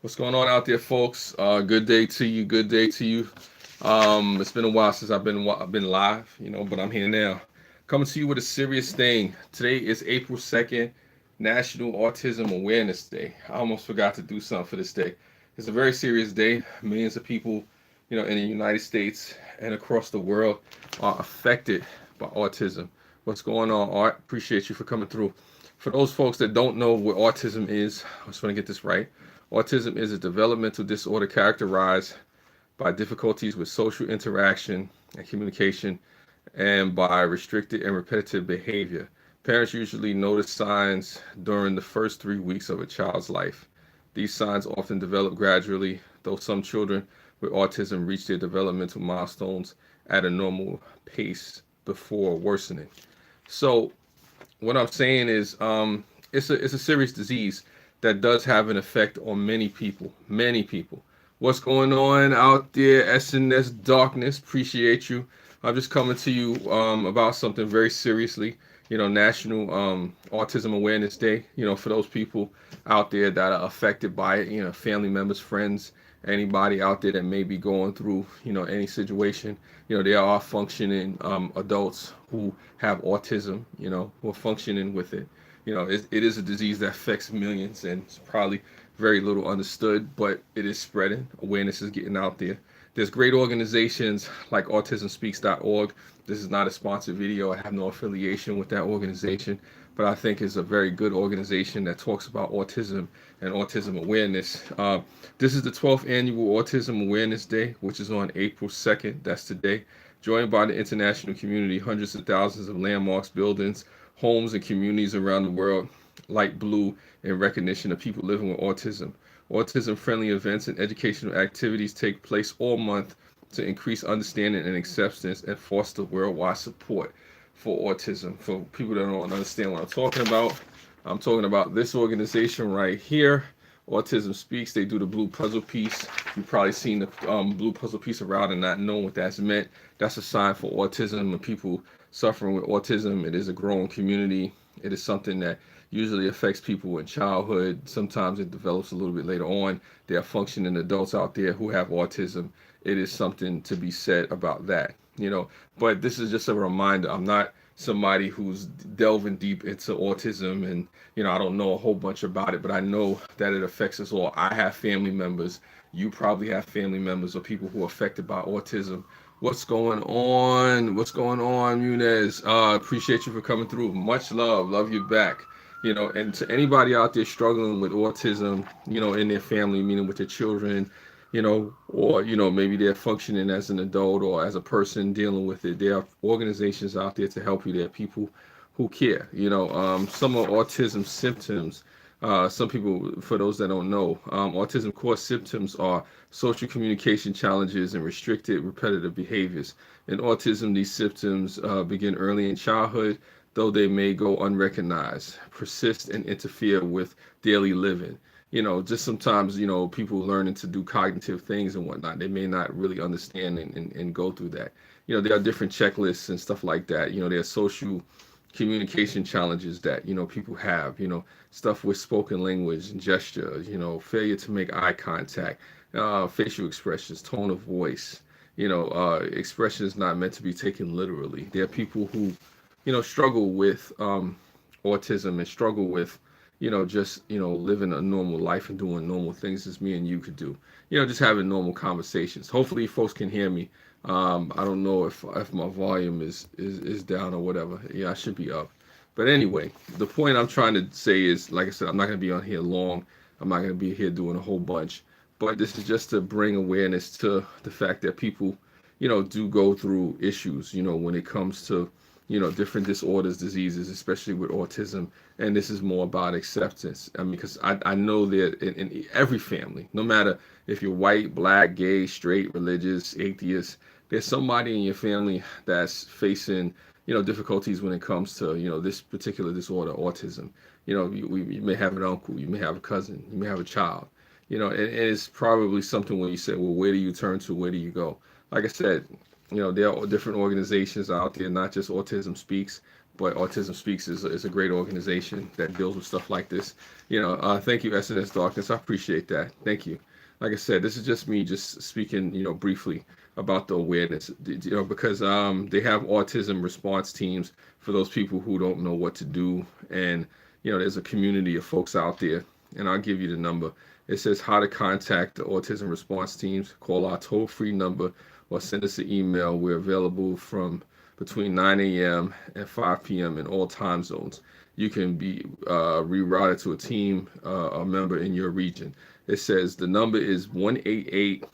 What's going on out there, folks? Good day to you. Good day to you. It's been a while since I've been live, but I'm here now, coming to you with a serious thing. Today is April 2nd, National Autism Awareness Day. I almost forgot to do something for this day. It's a very serious day. Millions of people, in the United States and across the world are affected by autism. What's going on, Art? Appreciate you for coming through. For those folks that don't know what autism is, I just want to get this right. Autism is a developmental disorder characterized by difficulties with social interaction and communication and by restricted and repetitive behavior. Parents usually notice signs during the first 3 weeks of a child's life. These signs often develop gradually, though some children with autism reach their developmental milestones at a normal pace before worsening. So, what I'm saying is, it's a serious disease that does have an effect on many people. Many people. What's going on out there? SNS Darkness. Appreciate you. I'm just coming to you about something very seriously. National Autism Awareness Day. For those people out there that are affected by it. Family members, friends, anybody out there that may be going through any situation. There are functioning adults who have autism. Who are functioning with it. It is a disease that affects millions, and it's probably very little understood, but it is spreading. Awareness is getting out there. There's great organizations like autismspeaks.org. This is not a sponsored video. I have no affiliation with that organization, but I think it's a very good organization that talks about autism and autism awareness. This is the 12th annual Autism Awareness Day, which is on April 2nd. That's today. Joined by the international community, hundreds of thousands of landmarks, buildings, homes, and communities around the world light blue in recognition of people living with autism. Autism friendly events and educational activities take place all month to increase understanding and acceptance and foster worldwide support for autism. For people that don't understand what I'm talking about this organization right here. Autism Speaks. They do the blue puzzle piece. You've probably seen the blue puzzle piece around and not knowing what that's meant. That's a sign for autism and people suffering with autism. It is a growing community. It is something that usually affects people in childhood. Sometimes it develops a little bit later on. There are functioning adults out there who have autism. It is something to be said about that. But this is just a reminder. I'm not somebody who's delving deep into autism, and I don't know a whole bunch about it, but I know that it affects us all. I have family members. You probably have family members or people who are affected by autism. What's going on? What's going on, Munez? Appreciate you for coming through. Much love. Love you back. And to anybody out there struggling with autism, in their family, meaning with their children, or maybe they're functioning as an adult or as a person dealing with it. There are organizations out there to help you. There are people who care. Some of autism symptoms. Some people, for those that don't know, autism core symptoms are social communication challenges and restricted repetitive behaviors. In autism, these symptoms begin early in childhood, though they may go unrecognized, persist, and interfere with daily living. Just sometimes, people learning to do cognitive things and whatnot, they may not really understand and go through that. There are different checklists and stuff like that. There are social communication challenges that, people have, stuff with spoken language and gesture, failure to make eye contact, facial expressions, tone of voice, expressions not meant to be taken literally. There are people who, struggle with autism and struggle with just living a normal life and doing normal things as me and you could do. Just having normal conversations. Hopefully, folks can hear me. I don't know if my volume is down or whatever. Yeah, I should be up. But anyway, the point I'm trying to say is, like I said, I'm not going to be on here long. I'm not going to be here doing a whole bunch. But this is just to bring awareness to the fact that people, do go through issues, when it comes to different disorders, diseases, especially with autism. And this is more about acceptance. I mean, because I know that in every family, no matter if you're white, black, gay, straight, religious, atheist, there's somebody in your family that's facing, difficulties when it comes to, this particular disorder, autism. You may have an uncle, you may have a cousin, you may have a child, and it's probably something where you say, well, where do you turn to? Where do you go? Like I said, there are different organizations out there, not just Autism Speaks, but Autism Speaks is a great organization that deals with stuff like this. Thank you, SNS Darkness. I appreciate that. Thank you. Like I said, this is just me just speaking, briefly about the awareness, because they have autism response teams for those people who don't know what to do. And, there's a community of folks out there, and I'll give you the number. It says how to contact the autism response teams. Call our toll-free number or send us an email. We're available from between 9 a.m. and 5 p.m. in all time zones. You can be rerouted to a team, a member in your region. It says the number is 188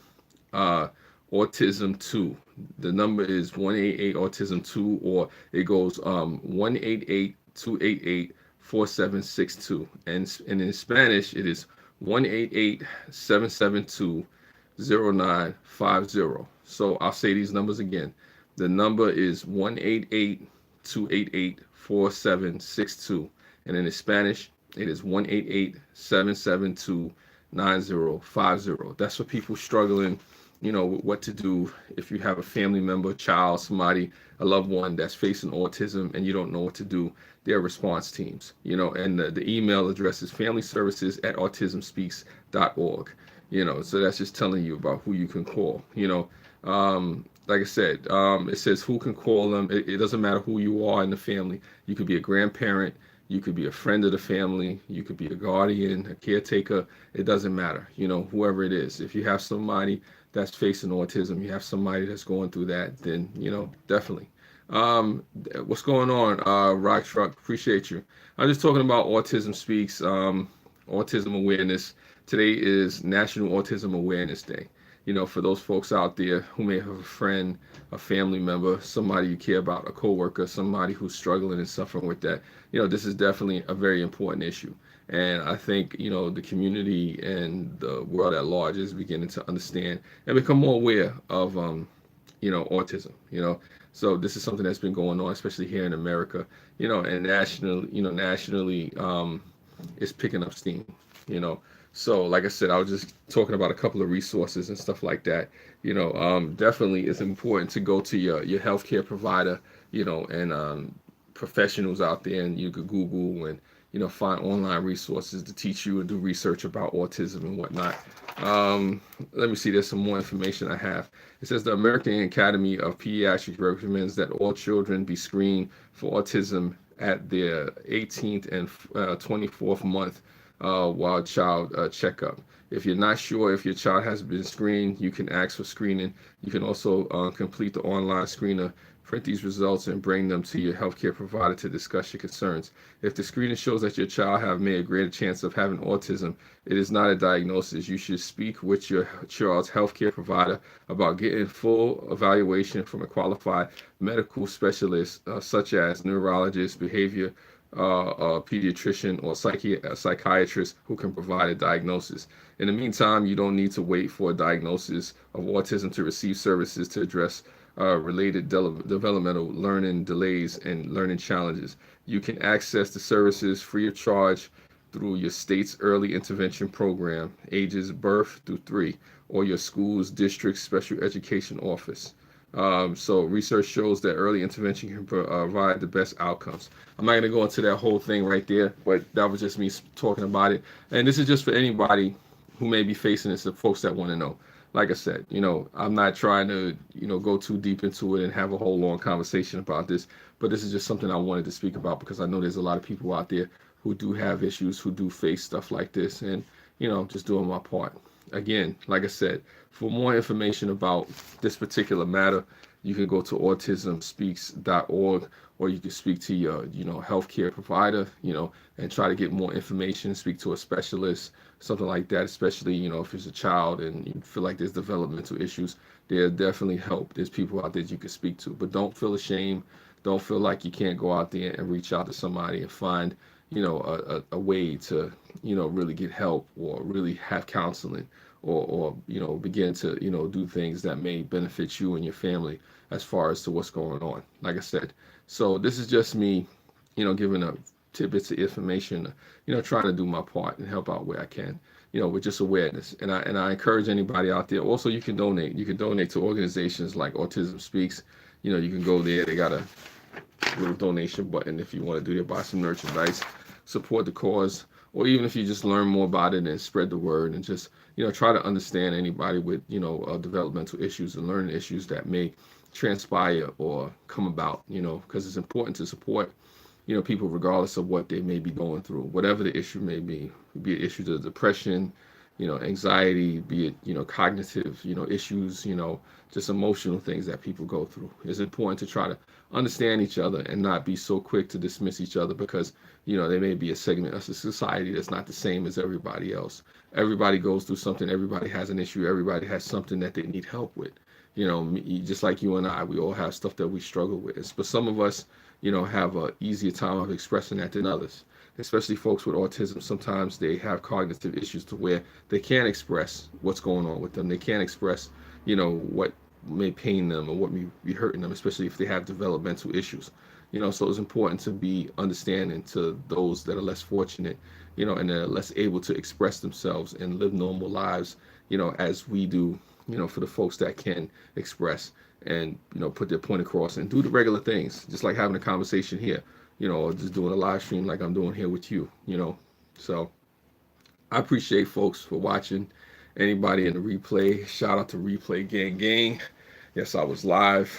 autism 2. The number is 188 autism 2, or it goes 188 288 4762. And in Spanish, it is 188 772 0950. So I'll say these numbers again. The number is 188 288 4762. And in Spanish, it is 188 772 9050. That's for people struggling, with what to do if you have a family member, child, somebody, a loved one that's facing autism and you don't know what to do. They're response teams, and the email address is familyservices@autismspeaks.org. So that's just telling you about who you can call. Like I said, it says who can call them. It doesn't matter who you are in the family. You could be a grandparent, you could be a friend of the family, you could be a guardian, a caretaker. It doesn't matter, whoever it is. If you have somebody that's facing autism, you have somebody that's going through that, then, definitely. What's going on, Rock Truck? Appreciate you. I'm just talking about Autism Speaks, autism awareness. Today is National Autism Awareness Day. For those folks out there who may have a friend, a family member, somebody you care about, a coworker, somebody who's struggling and suffering with that, this is definitely a very important issue. And I think, the community and the world at large is beginning to understand and become more aware of, autism, So this is something that's been going on, especially here in America, and nationally, it's picking up steam, So like I said, I was just talking about a couple of resources and stuff like that. Definitely it's important to go to your healthcare provider, and professionals out there, and you could Google and, find online resources to teach you and do research about autism and whatnot. Let me see, there's some more information I have. It says the American Academy of Pediatrics recommends that all children be screened for autism at their 18th and 24th month while child checkup. If you're not sure if your child has been screened, you can ask for screening. You can also complete the online screener, print these results, and bring them to your healthcare provider to discuss your concerns. If the screening shows that your child have made a greater chance of having autism, it is not a diagnosis. You should speak with your child's healthcare provider about getting full evaluation from a qualified medical specialist, such as neurologist, behavior, a pediatrician, or psychiatrist who can provide a diagnosis. In the meantime, you don't need to wait for a diagnosis of autism to receive services to address related developmental learning delays and learning challenges. You can access the services free of charge through your state's early intervention program, ages birth through 3, or your school's district special education office. So research shows that early intervention can provide the best outcomes. I'm not going to go into that whole thing right there, but that was just me talking about it. And this is just for anybody who may be facing this, the folks that want to know. Like I said, I'm not trying to, go too deep into it and have a whole long conversation about this, but this is just something I wanted to speak about because I know there's a lot of people out there who do have issues, who do face stuff like this, and, just doing my part. Again, like I said, for more information about this particular matter, you can go to autismspeaks.org, or you can speak to your, healthcare provider, and try to get more information, speak to a specialist, something like that, especially, if it's a child and you feel like there's developmental issues. There's definitely help. There's people out there you can speak to, but don't feel ashamed. Don't feel like you can't go out there and reach out to somebody and find, a way to, really get help or really have counseling or begin to, do things that may benefit you and your family as far as to what's going on. Like I said, so this is just me, giving up tidbits of information, trying to do my part and help out where I can, with just awareness. And I encourage anybody out there. Also, you can donate. You can donate to organizations like Autism Speaks. You can go there. They got a little donation button if you want to do that, buy some merchandise, support the cause, or even if you just learn more about it and spread the word and just, try to understand anybody with, developmental issues and learning issues that may transpire or come about, because it's important to support, people regardless of what they may be going through, whatever the issue may be it issues of depression, anxiety, be it, cognitive, issues, just emotional things that people go through. It's important to try to understand each other and not be so quick to dismiss each other because, there may be a segment of society that's not the same as everybody else. Everybody goes through something. Everybody has an issue. Everybody has something that they need help with. Just like you and I, we all have stuff that we struggle with. But some of us, have a easier time of expressing that than others. Especially folks with autism, sometimes they have cognitive issues to where they can't express what's going on with them. They can't express, what may pain them or what may be hurting them, especially if they have developmental issues. So it's important to be understanding to those that are less fortunate, and that are less able to express themselves and live normal lives, as we do, for the folks that can express and, put their point across and do the regular things, just like having a conversation here, or just doing a live stream like I'm doing here with you, So I appreciate folks for watching. Anybody in the replay, shout out to Replay Gang. Yes, I was live,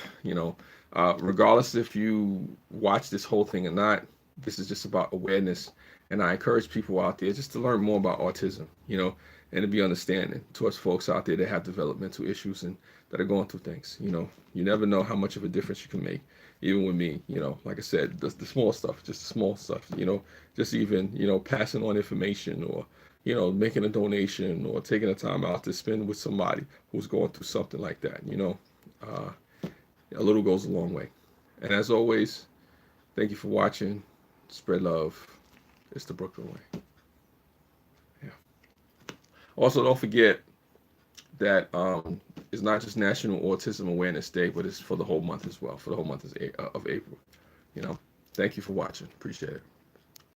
regardless if you watch this whole thing or not, this is just about awareness. And I encourage people out there just to learn more about autism, and to be understanding towards folks out there that have developmental issues and that are going through things. You never know how much of a difference you can make. Even with me, like I said, the small stuff, just the small stuff, just even, passing on information or, making a donation or taking a time out to spend with somebody who's going through something like that, a little goes a long way. And as always, thank you for watching. Spread love. It's the Brooklyn way. Yeah. Also, don't forget that it's not just National Autism Awareness Day, but it's for the whole month as well, for the whole month of April. Thank you for watching. Appreciate it.